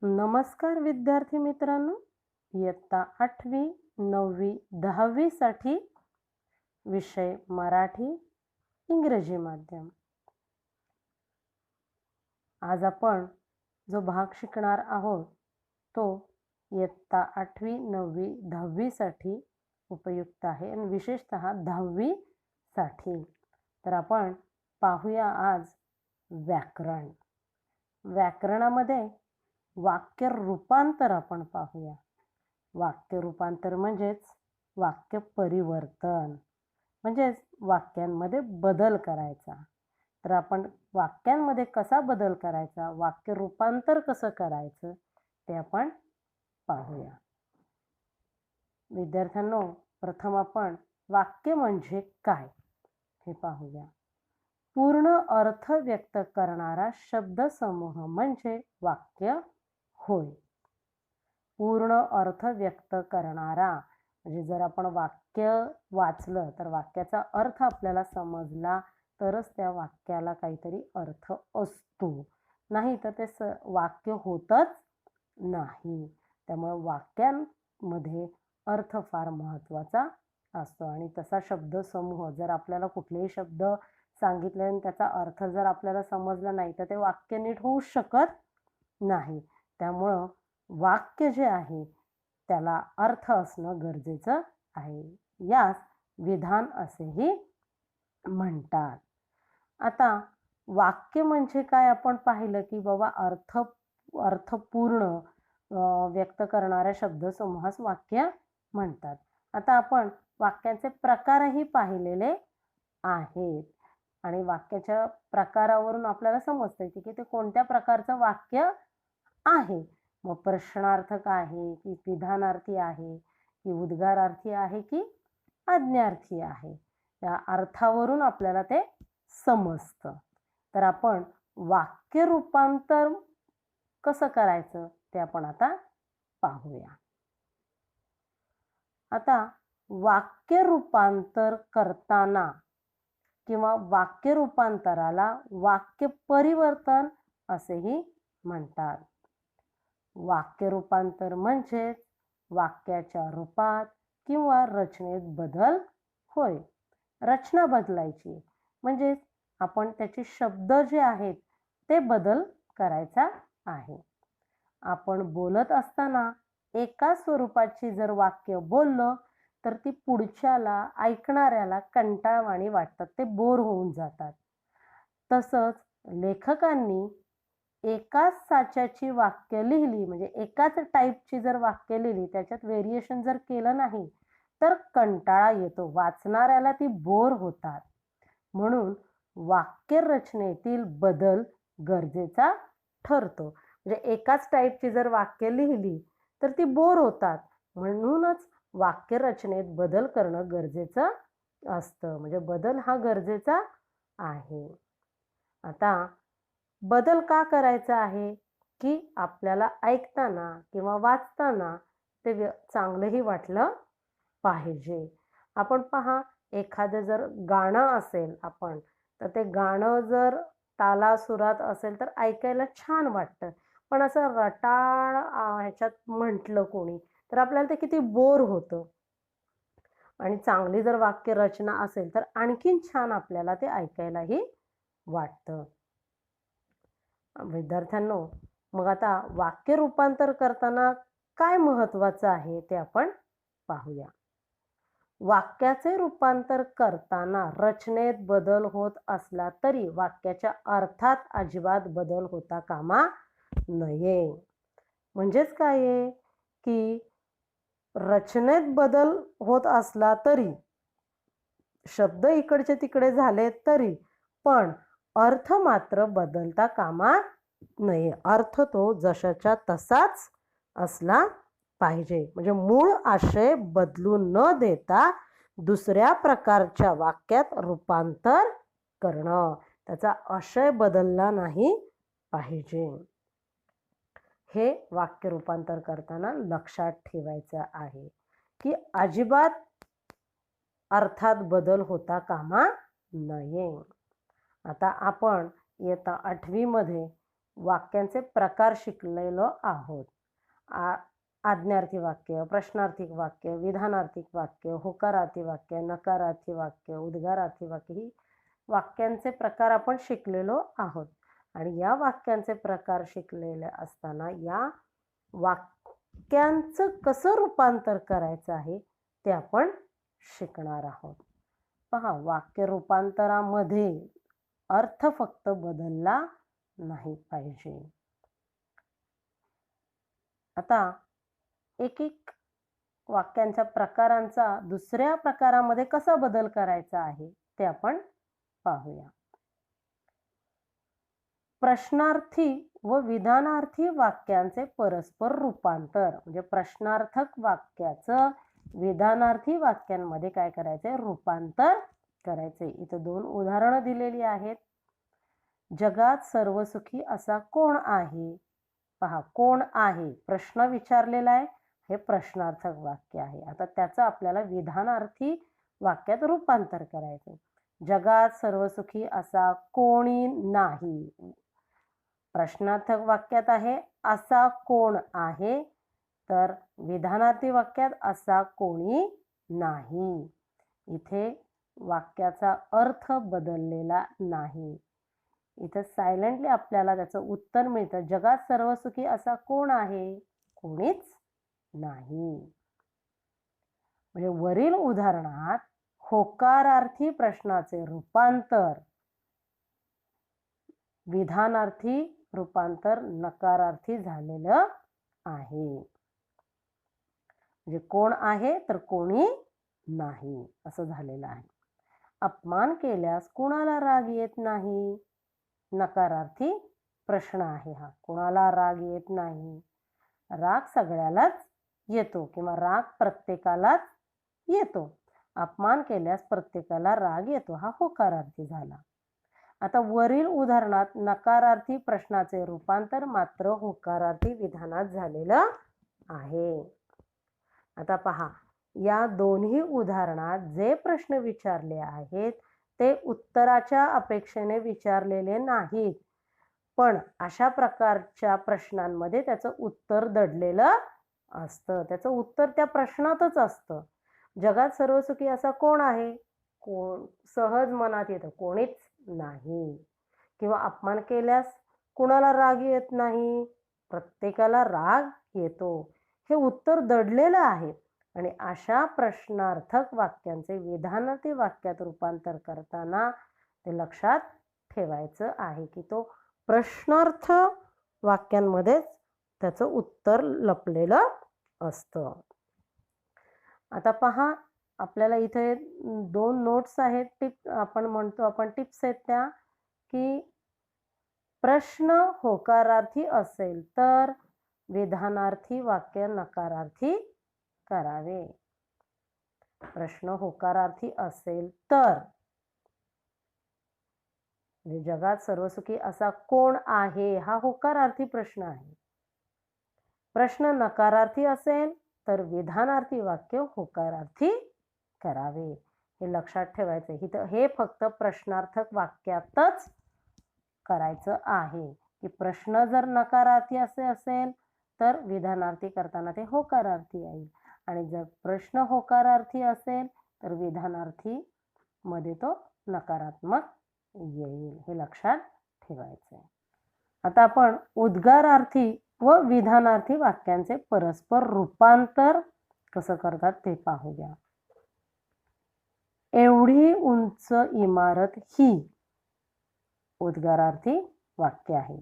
नमस्कार विद्यार्थी मित्रांनो, इयत्ता 8वी 9वी 10वी साठी विषय मराठी इंग्रजी माध्यम। आज आपण जो भाग शिकणार आहोत तो इयत्ता 8वी 9वी 10वी साठी उपयुक्त आहे आणि विशेषतः 10वी साठी। तर आपण पाहूया आज व्याकरण। व्याकरणामध्ये वाक्य रूपांतर आपण पाहूया। वाक्य रूपांतर म्हणजेच वाक्य परिवर्तन, म्हणजेच वाक्यांमध्ये बदल करायचा। तर आपण वाक्यांमध्ये कसा बदल करायचा, वाक्य रूपांतर कसं करायचं ते आपण पाहूया। विद्यार्थ्यांनो, प्रथम आपण वाक्य म्हणजे काय हे पाहूया। पूर्ण अर्थ व्यक्त करणारा शब्दसमूह म्हणजे वाक्य होय। पूर्ण अर्थ व्यक्त करणारा म्हणजे जर आपण वाक्य वाचलं तर वाक्याचा अर्थ आपल्याला समजला तरच त्या वाक्याला काहीतरी अर्थ असतो, नाही तर ते वाक्य होतच नाही। त्यामुळे वाक्यांमध्ये अर्थ फार महत्त्वाचा असतो आणि तसा शब्दसमूह जर आपल्याला कुठलेही शब्द सांगितले आणि त्याचा अर्थ जर आपल्याला समजला नाही तर ते वाक्य नीट होऊ शकत नाही। त्यामुळं वाक्य जे आहे त्याला अर्थ असणं गरजेचं आहे। यास विधान असेही म्हणतात। आता वाक्य म्हणजे काय आपण पाहिलं की बाबा अर्थपूर्ण व्यक्त करणाऱ्या शब्दसमूहास वाक्य म्हणतात। आता आपण वाक्याचे प्रकारही पाहिलेले आहेत आणि वाक्याच्या प्रकारावरून आपल्याला समजतं की ते कोणत्या प्रकारचं वाक्य आहे। मग प्रश्नार्थक आहे की विधानार्थी आहे की उद्गारार्थी आहे की आज्ञार्थी आहे, या अर्थावरून आपल्याला ते समजतं। तर आपण वाक्य रूपांतर कसं करायचं ते आपण आता पाहूया। आता वाक्य रूपांतर करताना किंवा वाक्य रूपांतराला वाक्य परिवर्तन असेही म्हणतात। वाक्य रूपांतर म्हणजे वाक्याच्या रूपात किंवा रचनेत बदल होय। रचना बदलायची म्हणजे आपण त्याचे शब्द जे आहेत ते बदल करायचा आहे। आपण बोलत असताना एका स्वरूपाची जर वाक्य बोललो तर ती पुढच्याला ऐकणाऱ्याला कंटाळवाणी वाटतात, ते बोर होऊन जातात। तसंच लेखकांनी एकाच साच्याची वाक्य लिहिली म्हणजे एकाच टाईपची जर वाक्य लिहिली, त्याच्यात व्हेरिएशन जर केलं नाही तर कंटाळा येतो, वाचणाऱ्याला ती बोर होतात। म्हणून वाक्य रचनेतील बदल गरजेचा ठरतो। म्हणजे एकाच टाईपची जर वाक्य लिहिली तर ती बोर होतात, म्हणूनच वाक्य रचनेत बदल करणं गरजेचं असतं, म्हणजे बदल हा गरजेचा आहे। आता बदल का करायचा आहे की आपल्याला ऐकताना किंवा वाचताना ते चांगलंही वाटलं पाहिजे। आपण पहा, एखादं जर गाणं असेल आपण तर ते गाणं जर तालासुरात असेल तर ऐकायला छान वाटतं, पण असं रटाळ ह्याच्यात म्हटलं कोणी तर आपल्याला ते किती बोर होतं। आणि चांगली जर वाक्य रचना असेल तर आणखीन छान आपल्याला ते ऐकायलाही वाटतं। विद्यार्थ्यांनो, मग आता वाक्य रूपांतर करताना काय महत्त्वाचं आहे ते आपण पाहूया। वाक्याचे रूपांतर करताना रचनेत बदल होत असला तरी वाक्याच्या अर्थात अजिबात बदल होता कामा नये। म्हणजेच काय आहे की रचनेत बदल होत असला तरी, शब्द इकडचे तिकडे झाले तरी, पण अर्थ मात्र बदलता कामा नये। अर्थ तो जशाच्या तसाच असला पाहिजे, म्हणजे मूळ आशय बदलून न देता दुसऱ्या प्रकारच्या वाक्यात रूपांतर करणं, त्याचा आशय बदलला नाही पाहिजे। हे वाक्य रूपांतर करताना लक्षात ठेवायचं आहे की अजिबात अर्थात बदल होता कामा नये। आता आपण इयत्ता 8वी मध्ये वाक्यांचे प्रकार शिकलेलो आहोत. आज्ञार्थी वाक्य, प्रश्नार्थी वाक्य, विधानार्थी वाक्य, होकारार्थी वाक्य, नकारार्थी वाक्य, उद्गारार्थी वाक्य ही वाक्यांचे प्रकार आपण शिकलेलो आहोत. आणि या वाक्यांचे प्रकार शिकलेले असताना या वाक्यांचं कसं रूपांतर करायचं आहे ते आपण शिकणार आहोत. पहा, वाक्य रूपांतरामध्ये अर्थ फक्त बदलला नाही पाहिजे. आता एक वाक्यांच्या प्रकारांचा दुसऱ्या प्रकारामध्ये कसा बदल करायचा आहे ते आपण पाहूया. प्रश्नार्थी व विधानार्थी वाक्यांचे परस्पर रूपांतर, म्हणजे प्रश्नार्थक वाक्याचं विधानार्थी वाक्यांमध्ये काय करायचंय, रूपांतर करायचे. इथं 2 उदाहरणं दिलेली आहेत. जगात सर्वसुखी असा कोण आहे? पहा, कोण आहे प्रश्न विचारलेला आहे, हे प्रश्नार्थक वाक्य आहे. आता त्याचं आपल्याला विधानार्थी वाक्यात रूपांतर करायचे. जगात सर्वसुखी असा कोणी नाही. प्रश्नार्थक वाक्यात आहे असा कोण आहे, तर विधानार्थी वाक्यात असा कोणी नाही. इथे वाक्याचा अर्थ बदललेला नाही. इथं सायलेंटली आपल्याला त्याचं उत्तर मिळतं. जगात सर्वसुखी असा कोण आहे? कोणीच नाही. म्हणजे वरील उदाहरणात होकारार्थी प्रश्नाचे रूपांतर विधानार्थी रूपांतर नकारार्थी झालेलं आहे. म्हणजे कोण आहे तर कोणी नाही असं झालेलं आहे. अपमान केल्यास कुणाला राग येत नाही? नकारार्थी प्रश्न आहे हा. कुणाला राग येत नाही? राग सगळ्यालाच येतो किंवा राग प्रत्येकालाच येतो. अपमान केल्यास प्रत्येकाला राग येतो हा होकारार्थी झाला. आता वरील उदाहरणात नकारार्थी प्रश्नाचे रूपांतर मात्र होकारार्थी विधानात झालेलं आहे. आता पहा, या दोन्ही उदाहरणात जे प्रश्न विचारले आहेत ते उत्तराच्या अपेक्षेने विचारलेले नाहीत, पण अशा प्रकारच्या प्रश्नांमध्ये त्याचं उत्तर दडलेलं असतं. त्याचं उत्तर त्या प्रश्नातच असतं. जगात सर्वसुखी असा कोण आहे? कोण सहज मनात येतं, कोणीच नाही. किंवा अपमान केल्यास कुणाला राग येत नाही? प्रत्येकाला राग येतो. हे उत्तर दडलेलं आहे. आणि अशा प्रश्नार्थक वाक्यांचे विधानार्थी वाक्यात रूपांतर करताना ते लक्षात ठेवायचं आहे की तो प्रश्नार्थ वाक्यांमध्येच त्याचं उत्तर लपलेलं असतं. आता पहा, आपल्याला इथे 2 नोट्स आहेत. आपण टिप्स आहेत त्या, की प्रश्न होकारार्थी असेल तर विधानार्थी वाक्य नकारार्थी करावे. प्रश्न होकारार्थी असेल तर, जगात सर्वसुखी असा कोण आहे हा होकारार्थी प्रश्न आहे. प्रश्न नकारार्थी असेल तर विधानार्थी वाक्य होकारार्थी करावे. हे लक्षात ठेवायचं. हे फक्त प्रश्नार्थक वाक्यातच करायचं आहे की प्रश्न जर नकारार्थी असेल तर विधानार्थी करताना ते होकारार्थी येईल, आणि जर प्रश्न होकारार्थी असेल तर विधानार्थी मध्ये तो नकारात्मक येईल. हे लक्षात ठेवायचं. आता आपण उद्गारार्थी व विधानार्थी वाक्यांचे परस्पर रूपांतर कसं करतात ते पाहूया. एवढी उंच इमारत ही उद्गारार्थी वाक्य आहे.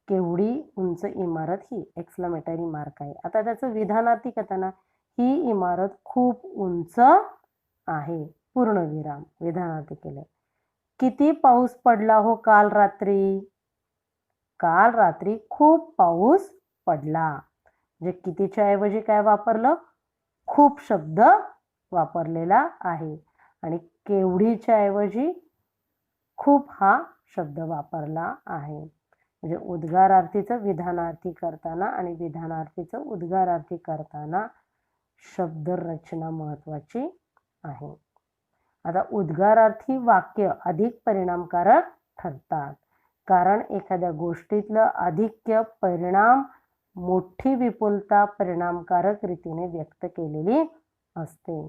केवढी उंच इमारत ही एक्सक्लेमेटरी मार्क आहे. आता त्याचं विधानार्थी करताना ही इमारत खूप उंच आहे पूर्णविराम विधानार्थी केले. किती पाऊस पडला हो काल रात्री? काल रात्री खूप पाऊस पडला. म्हणजे कितीच्या ऐवजी काय वापरलं? खूप शब्द वापरलेला आहे. आणि केवढीच्या ऐवजी खूप हा शब्द वापरला आहे. म्हणजे उद्गारार्थीचं विधानार्थी करताना आणि विधानार्थीचं उद्गारार्थी करताना शब्द रचना महत्वाची आहे. आता उद्गारार्थी वाक्य अधिक परिणामकारक ठरतात, कारण एखाद्या गोष्टीतलं आधिक्य, परिणाम, मोठी विपुलता परिणामकारक रीतीने व्यक्त केलेली असते.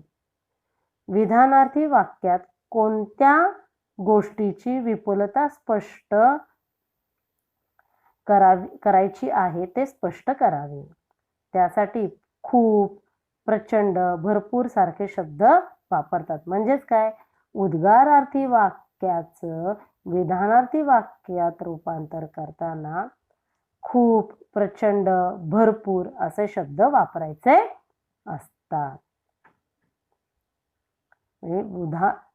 विधानार्थी वाक्यात कोणत्या गोष्टीची विपुलता स्पष्ट करायची आहे ते स्पष्ट करावे. त्यासाठी खूप, प्रचंड, भरपूर सारखे शब्द वापरतात. म्हणजेच काय, उद्गारार्थी वाक्याचं विधानार्थी वाक्यात रूपांतर करताना खूप, प्रचंड, भरपूर असे शब्द वापरायचे असतात.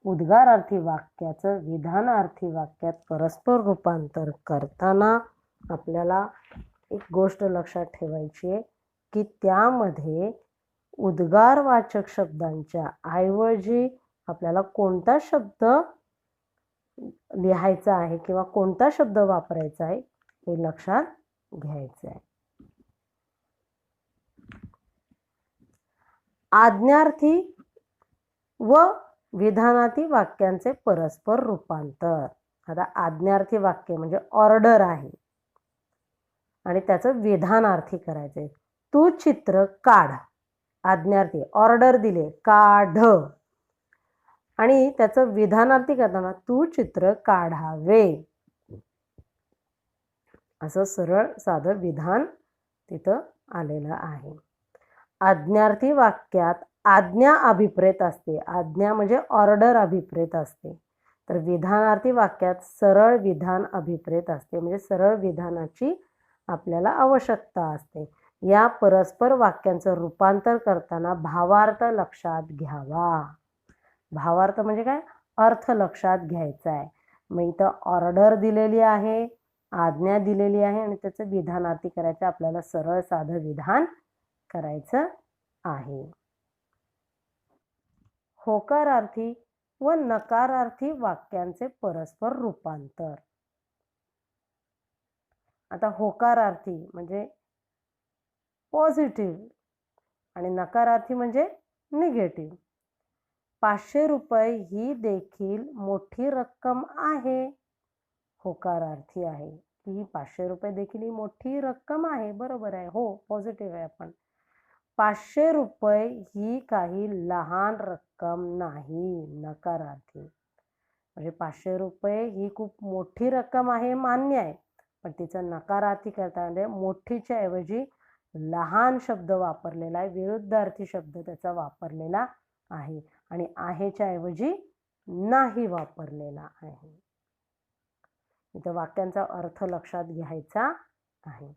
उद्गारार्थी वाक्याचं विधानार्थी वाक्यात परस्पर रूपांतर करताना आपल्याला एक गोष्ट लक्षात ठेवायची आहे की त्यामध्ये उद्गारवाचक शब्दांच्या ऐवजी आपल्याला कोणता शब्द लिहायचा आहे किंवा कोणता शब्द वापरायचा आहे हे लक्षात घ्यायचं आहे. आज्ञार्थी व विधानार्थी वाक्यांचे परस्पर रूपांतर. आता आज्ञार्थी वाक्य म्हणजे ऑर्डर आहे आणि त्याचं विधानार्थी करायचंय. तू चित्र काढ. आज्ञार्थी, ऑर्डर दिले, काढ. आणि त्याचं विधानार्थी करताना तू चित्र काढावे असं सरळ साधं विधान तिथं आलेलं आहे. आज्ञार्थी वाक्यात आज्ञा अभिप्रेत असते. आज्ञा म्हणजे ऑर्डर अभिप्रेत असते. तर विधानार्थी वाक्यात सरळ विधान अभिप्रेत असते. म्हणजे सरळ विधानाची आपल्याला आवश्यकता असते. या परस्पर वाक्यांचं रूपांतर करताना भावार्थ लक्षात घ्यावा. भावार्थ म्हणजे काय, अर्थ लक्षात घ्यायचा आहे. मग इथं ऑर्डर दिलेली आहे, आज्ञा दिलेली आहे आणि त्याचं विधानार्थी करायचं. आपल्याला सरळ साधं विधान करायचं आहे. होकारार्थी व नकारार्थी वाक्यांचे परस्पर रूपांतर. आता होकारार्थी म्हणजे पॉझिटिव्ह आणि नकारार्थी म्हणजे निगेटिव्ह. 500 रुपये ही देखील मोठी रक्कम आहे. होकारार्थी आहे की 500 रुपये देखील ही मोठी रक्कम आहे. बरोबर आहे, हो, पॉझिटिव्ह आहे. आपण 500 रुपये ही काही लहान रक्कम नाही. नकारार्थी म्हणजे 500 रुपये ही खूप मोठी रक्कम आहे, मान्य आहे, पण तिचं नकारार्थी करताना मोठीच्या ऐवजी लहान शब्द वापरलेला आहे. विरुद्धार्थी शब्द त्याचा वापरलेला आहे आणि आहेच्या ऐवजी नाही वापरलेला आहे. इथं वाक्यांचा अर्थ लक्षात घ्यायचा आहे.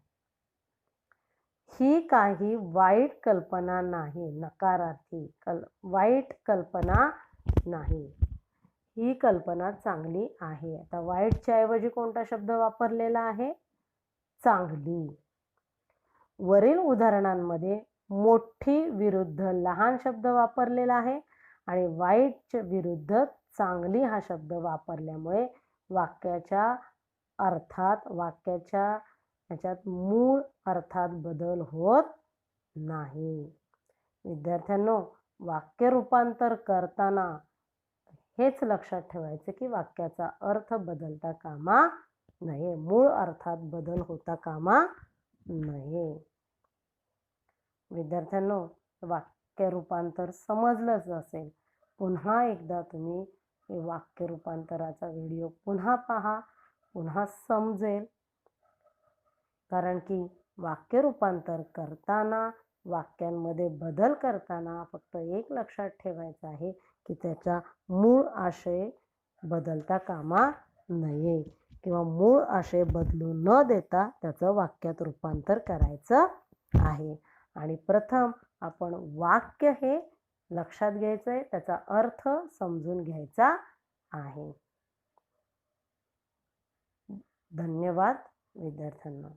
ही काही वाईट कल्पना नाही. नकारार्थी, वाईट कल्पना नाही. ही कल्पना चांगली आहे. आता वाईटच्या ऐवजी कोणता शब्द वापरलेला आहे, चांगली. वरील उदाहरणांमध्ये मोठी विरुद्ध लहान शब्द वापरलेला आहे आणि वाईटच्या विरुद्ध चांगली हा शब्द वापरल्यामुळे वाक्याच्या अर्थात, वाक्याच्या याच्यात मूळ अर्थात बदल होत नाही. विद्यार्थ्यांनो, वाक्य रूपांतर करताना हेच लक्षात ठेवायचं की वाक्याचा अर्थ बदलता कामा नये, मूळ अर्थात बदल होता कामा नये. विद्यार्थ्यांनो, वाक्य रूपांतर समजलंच असेल. पुन्हा एकदा तुम्ही हे वाक्य रूपांतराचा व्हिडिओ पुन्हा पहा, पुन्हा समजेल. कारण की वाक्य रूपांतर करताना, वाक्यांमध्ये बदल करताना फक्त एक लक्षात ठेवायचं आहे की त्याचा मूळ आशय बदलता कामा नये किंवा मूळ आशय बदलू न देता त्याचं वाक्यात रूपांतर करायचं आहे. आणि प्रथम आपण वाक्य हे लक्षात घ्यायचं आहे, त्याचा अर्थ समजून घ्यायचा आहे. धन्यवाद विद्यार्थ्यांना.